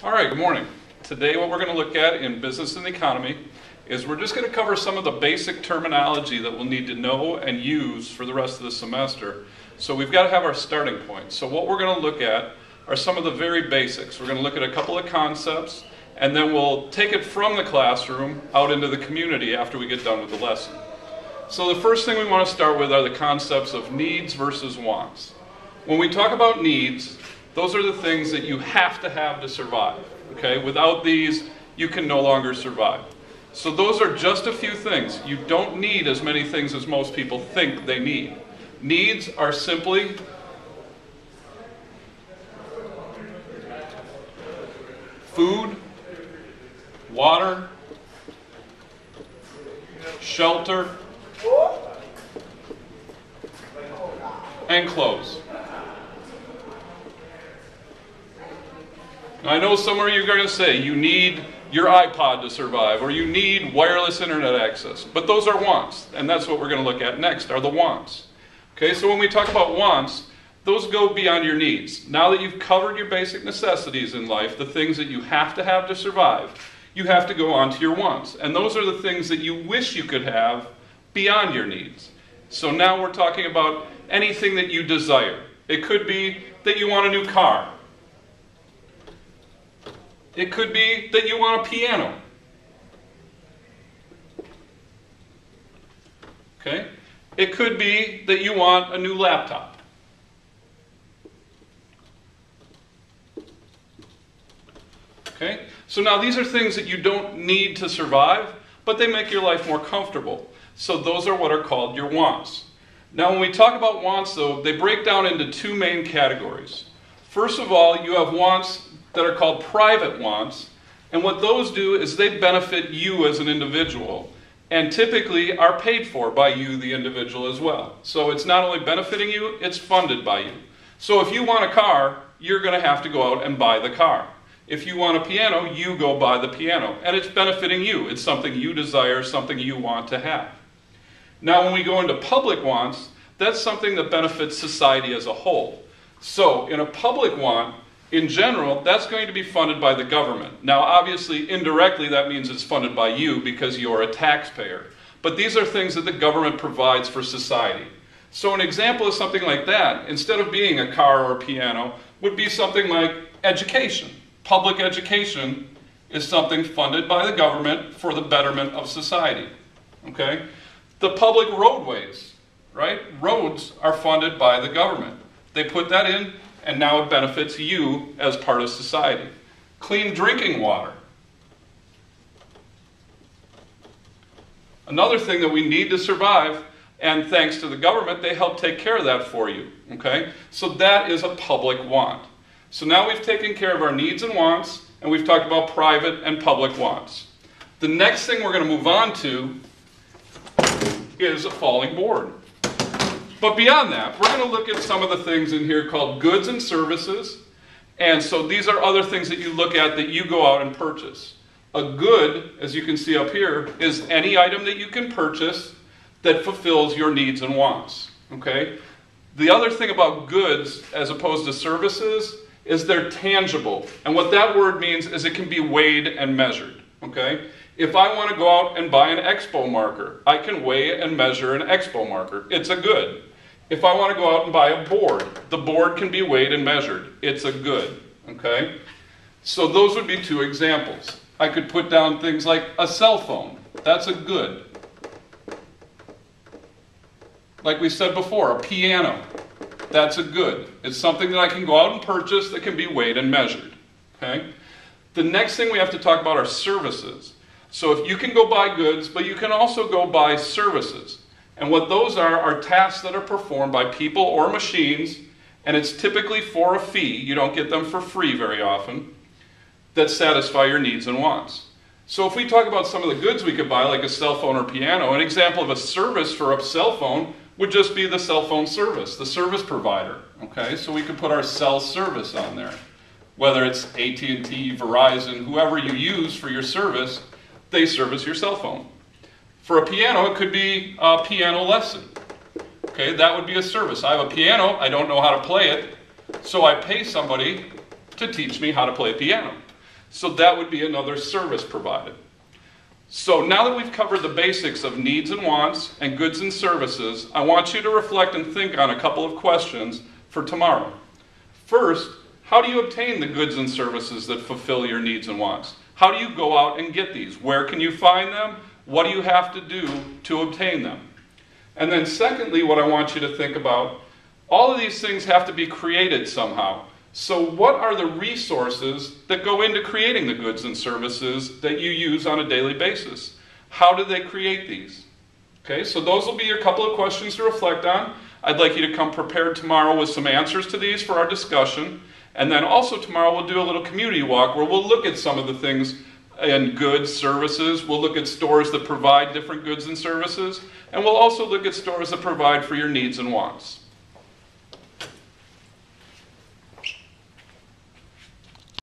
All right, good morning. Today what we're going to look at in business and economy is we're just going to cover some of the basic terminology that we'll need to know and use for the rest of the semester. So we've got to have our starting point. So what we're going to look at are some of the very basics. We're going to look at a couple of concepts, and then we'll take it from the classroom out into the community after we get done with the lesson. So the first thing we want to start with are the concepts of needs versus wants. When we talk about needs, those are the things that you have to survive. Okay? Without these, you can no longer survive. So those are just a few things. You don't need as many things as most people think they need. Needs are simply food, water, shelter, and clothes. Now, I know some of you are going to say you need your iPod to survive, or you need wireless internet access, but those are wants, and that's what we're going to look at next, are the wants. Okay, so when we talk about wants, those go beyond your needs. Now that you've covered your basic necessities in life, the things that you have to survive, you have to go on to your wants, and those are the things that you wish you could have beyond your needs. So now we're talking about anything that you desire. It could be that you want a new car. It could be that you want a piano. Okay? It could be that you want a new laptop. Okay? So now these are things that you don't need to survive, but they make your life more comfortable. So those are what are called your wants. Now when we talk about wants, though, they break down into two main categories. First of all, you have wants that are called private wants, and what those do is they benefit you as an individual, and typically are paid for by you, the individual, as well. So it's not only benefiting you, it's funded by you. So if you want a car, you're going to have to go out and buy the car. If you want a piano, you go buy the piano, and it's benefiting you. It's something you desire, something you want to have. Now when we go into public wants, that's something that benefits society as a whole. So in a public want, in general, that's going to be funded by the government. Now, obviously, indirectly, that means it's funded by you because you're a taxpayer. But these are things that the government provides for society. So an example of something like that, instead of being a car or a piano, would be something like education. Public education is something funded by the government for the betterment of society. Okay? The public roadways, right? Roads are funded by the government. They put that in, and now it benefits you as part of society. Clean drinking water. Another thing that we need to survive, and thanks to the government, they help take care of that for you. Okay? So that is a public want. So now we've taken care of our needs and wants, and we've talked about private and public wants. The next thing we're going to move on to is a falling board. But beyond that, we're going to look at some of the things in here called goods and services. And so these are other things that you look at that you go out and purchase. A good, as you can see up here, is any item that you can purchase that fulfills your needs and wants. Okay? The other thing about goods, as opposed to services, is they're tangible. And what that word means is it can be weighed and measured. Okay? If I want to go out and buy an expo marker, I can weigh and measure an expo marker. It's a good. If I want to go out and buy a board, the board can be weighed and measured. It's a good. Okay? So those would be two examples. I could put down things like a cell phone. That's a good. Like we said before, a piano. That's a good. It's something that I can go out and purchase that can be weighed and measured. Okay? The next thing we have to talk about are services. So if you can go buy goods, but you can also go buy services. And what those are tasks that are performed by people or machines, and it's typically for a fee, you don't get them for free very often, that satisfy your needs and wants. So if we talk about some of the goods we could buy, like a cell phone or piano, an example of a service for a cell phone would just be the cell phone service, the service provider. Okay, so we could put our cell service on there. Whether it's AT&T, Verizon, whoever you use for your service, they service your cell phone. For a piano, it could be a piano lesson. Okay, that would be a service. I have a piano, I don't know how to play it, so I pay somebody to teach me how to play piano. So that would be another service provided. So now that we've covered the basics of needs and wants and goods and services, I want you to reflect and think on a couple of questions for tomorrow. First, how do you obtain the goods and services that fulfill your needs and wants? How do you go out and get these? Where can you find them? What do you have to do to obtain them? And then secondly, what I want you to think about, all of these things have to be created somehow. So what are the resources that go into creating the goods and services that you use on a daily basis? How do they create these? Okay, so those will be your couple of questions to reflect on. I'd like you to come prepared tomorrow with some answers to these for our discussion. And then also tomorrow we'll do a little community walk where we'll look at some of the things in goods, services. We'll look at stores that provide different goods and services. And we'll also look at stores that provide for your needs and wants.